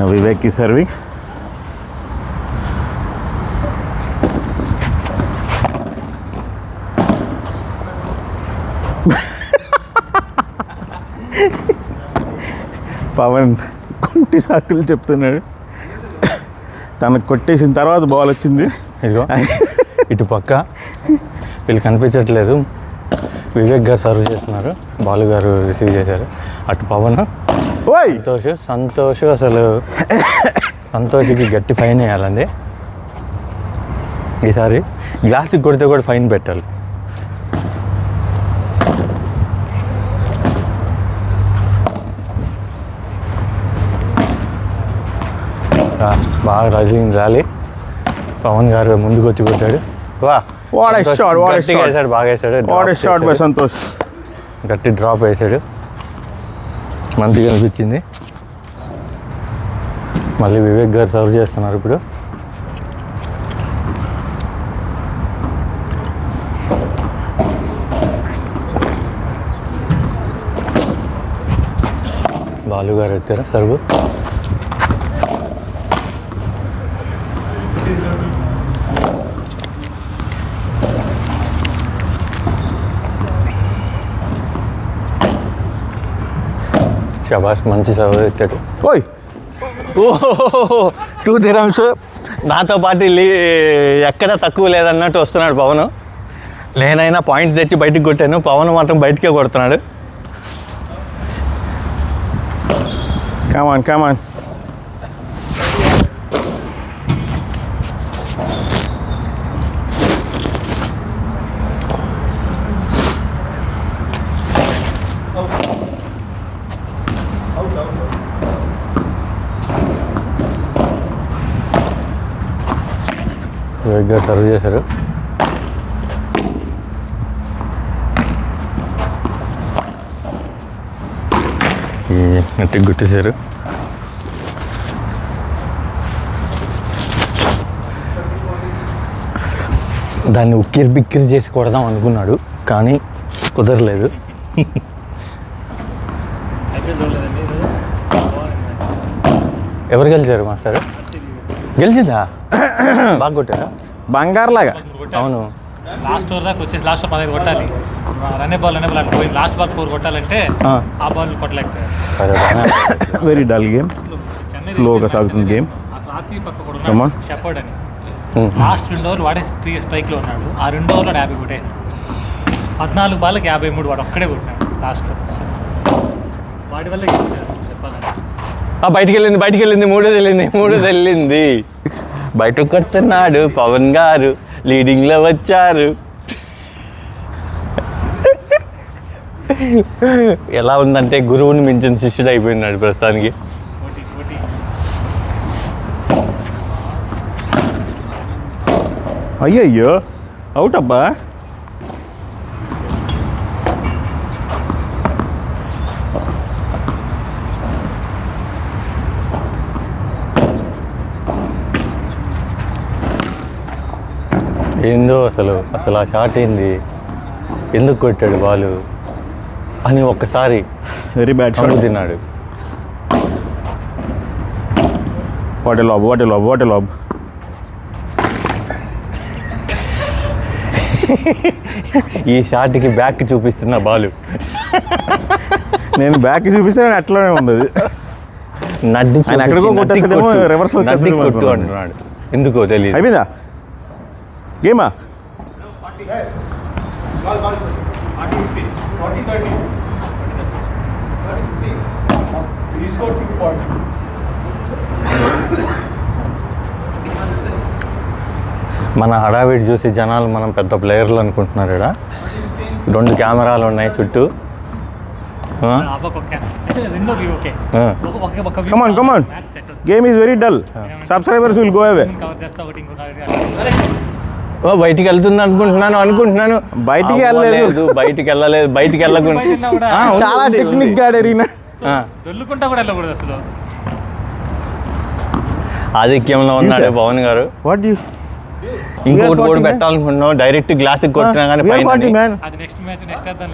Vivek is serving. Pawan కొంటి సాకులు చెప్తున్నాడు. తనకు కొట్టేసిన తర్వాత బాల్ వచ్చింది. ఇదిగో ఇటు పక్క వీళ్ళు కనిపించట్లేదు. వివేక్ గారు సర్వ్ చేస్తున్నారు, బాలు గారు రిసీవ్ చేశారు. అటు పవన్, సంతోష్ అసలు సంతోష్కి గట్టి ఫైన్ వేయాలండి. ఈసారి గ్లాస్కి కొడితే కూడా ఫైన్ పెట్టాలి. బాగా రజించాలి. పవన్ గారు ముందుకు వచ్చి కొట్టాడు. వేసాడు, బాగా వేసాడు. సంతోష్ గట్టి డ్రాప్ వేసాడు, మంచిగా అనిపించింది. మళ్ళీ వివేక్ గారు సర్వ్ చేస్తున్నారు ఇప్పుడు. బాలు గారు ఎత్తారు సర్వ్. శబాష్, మంచి సర్వ్ ఎత్తాడు. ఓహో 2 dirhams. నాతో పాటు ఎక్కడ తక్కువ లేదన్నట్టు వస్తున్నాడు పవన్. నేనైనా పాయింట్ తెచ్చి బయటికి కొట్టాను, పవన్ మాత్రం బయటికే కొడుతున్నాడు. కమాన్ వివేక్ గారు సర్వ్ చేశారు. గట్టి గుట్టేశారు. దాన్ని ఉక్కిరి బిక్కిరి చేసి కొడదాం అనుకున్నాడు, కానీ కుదరలేదు. ఎవరు గెలిచారు మాస్టర్? గెలిచిందా? బాగా కొట్టారా? బంగారులాగా. అవును, లాస్ట్ ఓవర్ దాకా వచ్చేసి లాస్ట్ 15 కొట్టాలి. రన్నే బాల్ పోయింది. లాస్ట్ బాల్ 4 కొట్టాలంటే ఆ బాల్ కొట్టలేకపోయారు. వెరీ డల్ గేమ్, స్లోగా సాగుతుంది గేమ్. ఆర్సీ పక్క కూడా ఉన్నాడు షెఫర్డ్ అని. లాస్ట్ 2 ఓవర్లు వాడే స్ట్రైక్లో ఉన్నాడు. ఆ 2 ఓవర్లో 50 కొట్టాయి. 14 బాల్కి 53 వాడు ఒక్కడే కొట్టినాడు లాస్ట్లో. వాడి వల్ల చెప్పాలంటే బయటికి వెళ్ళింది. మూడోది వెళ్ళింది. బయట కొడుతున్నాడు పవన్ గారు, లీడింగ్లో వచ్చారు. ఎలా ఉందంటే గురువుని మించిన శిష్యుడు అయిపోయినాడు ప్రస్తుతానికి. అయ్యయ్యో, అవుట్ అబ్బా. ఏందో అసలు ఆ షాట్ ఏంది, ఎందుకు కొట్టాడు బాలు అని ఒక్కసారి వెరీ బ్యాడ్ షాట్ తిన్నాడు. What a lab. ఈ షాట్కి బ్యాక్ చూపిస్తున్న బాలు. నేను బ్యాక్ చూపిస్తే అట్లానే ఉంది. నడ్డి కొట్టు అంటున్నాడు, ఎందుకో తెలియదు. అయిపోయిందా గేమా? మన హడావిడి చూసి జనాలు మనం పెద్ద ప్లేయర్లు అనుకుంటున్నారు. ఇక్కడ 2 కెమెరాలు ఉన్నాయి చుట్టూ. Come on game is very dull. Subscribers will go away. బయటికి వెళ్తుంది అనుకుంటున్నాను. బయటికి వెళ్ళలేదు. బయటికి వెళ్ళకుండా చాలా టెక్నిక్ గా అడిగిన ఆధిక్యంలో ఉన్నాడు పవన్ గారు. ఇంకొకటి కూడా పెట్టాలనుకుంటున్నాం, డైరెక్ట్ గ్లాస్ కొట్టినా కానీ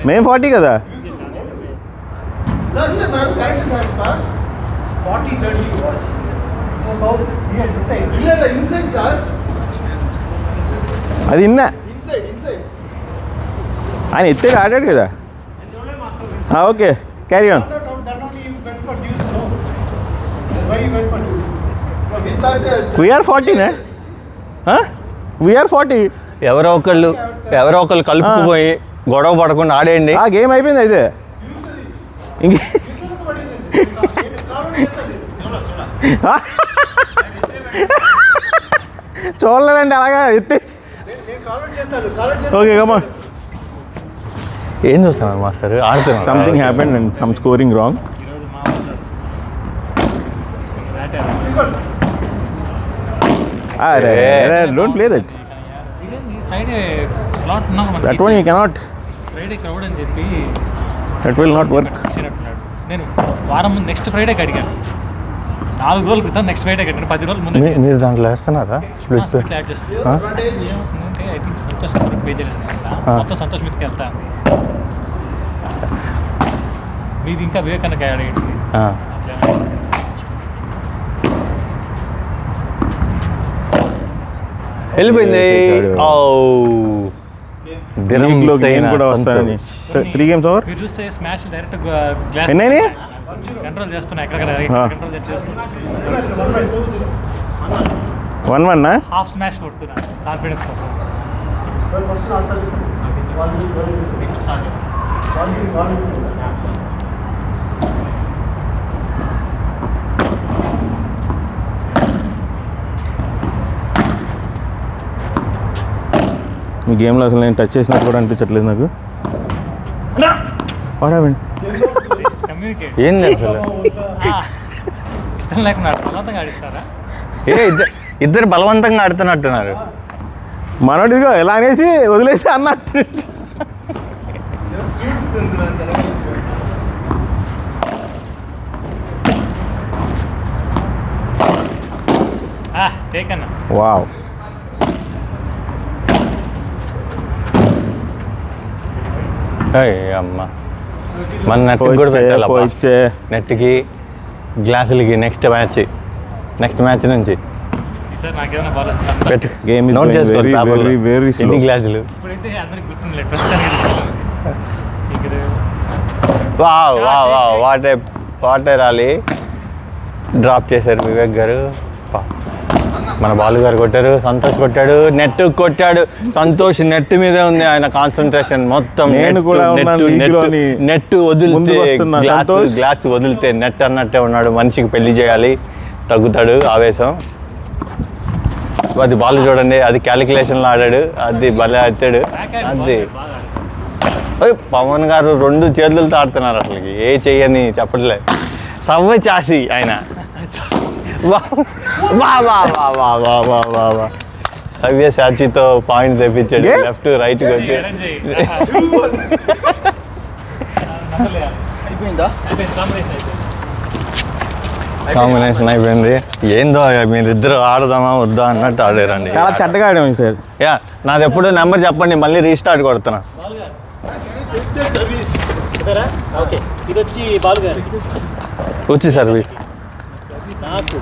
మే 40 కదా. 40-30 was. So south here this side. ಇಲ್ಲ inside sir. అది ఇన్నా Inside. ఆయన ఎత్తాడు ఆడాడు కదా. Okay carry on. Then only you went for dues, no? Why you went for dues? With that. We are 40 we are 40. ఎవరో ఒకళ్ళు కలుపుకుపోయి గొడవ పడకుండా ఆడేయండి. ఆ గేమ్ అయిపోయింది అయితే. ఇంక చూడలేదండి అలాగా ఎత్తేసి. ఓకే కమా. ఏం చూస్తున్నారు మాస్టర్? ఆడుతున్నారు. Something happened and some scoring wrong. ఈరోజు మా don't play that. Friday slot ఉన్నాం that one you cannot. Friday crowd అని చెప్పి దట్ విల్ నాట్ వర్క్. ఇచ్చినట్టున్నాడు. నేను వారం ముందు నెక్స్ట్ ఫ్రైడేకి అడిగాను. 4 రోజుల క్రితం నెక్స్ట్ ఫ్రైడేకి అడిగాను. 10 రోజుల ముందు మీరు దాంట్లో వేస్తున్నారా స్ప్లిట్ పే? యాడ్ చేస్తాను. అంటే ఐ థింక్ సంతోష్ పే చేయలేదు. మొత్తం సంతోష్ మీదకి వెళ్తా అంది. మీది ఇంకా వివేకానందకి యాడ్ అయ్యింది. వెళ్ళిపోయింది. దినంలో గేమ్ కూడా వస్తాయని 3 games ఓవర్. మీరు చూస్తే స్మాష్ డైరెక్ట్ గ్లాస్ ఎన్నైనా కంట్రోల్ చేస్తున్నా. ఎక్కడ కంట్రోల్ చేసుకున్నా 1-1 హాఫ్ స్మాష్ కొడుతున్నా కాన్ఫిడెన్స్ కోసం. ఈ గేమ్లో అసలు నేను టచ్ చేసినట్టు కూడా అనిపించట్లేదు నాకు. వాడావండి. కమ్యూనికేట్ ఏంది అసలు? ఇష్టం లేకుండా బలవంతంగా ఆడిస్తారా? ఇద్దరు బలవంతంగా ఆడుతున్నట్టున్నారు. మనోడిదిగో ఎలా అనేసి వదిలేసి అన్నట్టు. టేక్ అన్న. వావ్. అమ్మ మన నెట్కి కూడా పెట్టాలి. నెట్కి గ్లాసులకి నెక్స్ట్ మ్యాచ్ నుంచి సార్ నాకేమైనా బాగా పెట్టు. గేమ్ ఇస్ నోట్ చేసుకోండి. Very very slow. ఎన్ని గ్లాసులు? ఇప్పుడైతే అందరికి గుర్తుందిలే. ప్రస్తుతానికి వాటర్ రాలి డ్రాప్ చేశారు వివేక్ గారు. మన బాలు గారు కొట్టారు, సంతోష్ కొట్టాడు, నెట్ కొట్టాడు. సంతోష్ నెట్ మీదే ఉంది ఆయన కాన్సన్ట్రేషన్ మొత్తం. నేను కూడా నెట్ వదిలితే గ్లాస్ వదిలితే నెట్ అన్నట్టే ఉన్నాడు. మనిషికి పెళ్లి చేయాలి, తగ్గుతాడు ఆవేశం. అది బాల్ చూడండి, అది క్యాలిక్యులేషన్లో ఆడాడు, అది భలే ఆడాడు. అది పవన్ గారు 2 చేతులతో ఆడుతున్నారు. అసలు ఏ చెయ్యని చెప్పట్లేదు. సవ్వ చాసి ఆయన సవ్య సాచితో పాయింట్ తెప్పించాడు. లెఫ్ట్ రైట్కి వచ్చి కాంబినేషన్ అయిపోయింది. ఏందో మీరిద్దరు ఆడదామా వద్దా అన్నట్టు ఆడారండి. చాలా చెడ్డగా ఆడాము సార్. యా నాది ఎప్పుడు నెంబర్ చెప్పండి, మళ్ళీ రీస్టార్ట్ కొడుతున్నా. ఇది వచ్చి బాలు గారు వచ్చి సర్వీస్ నాకు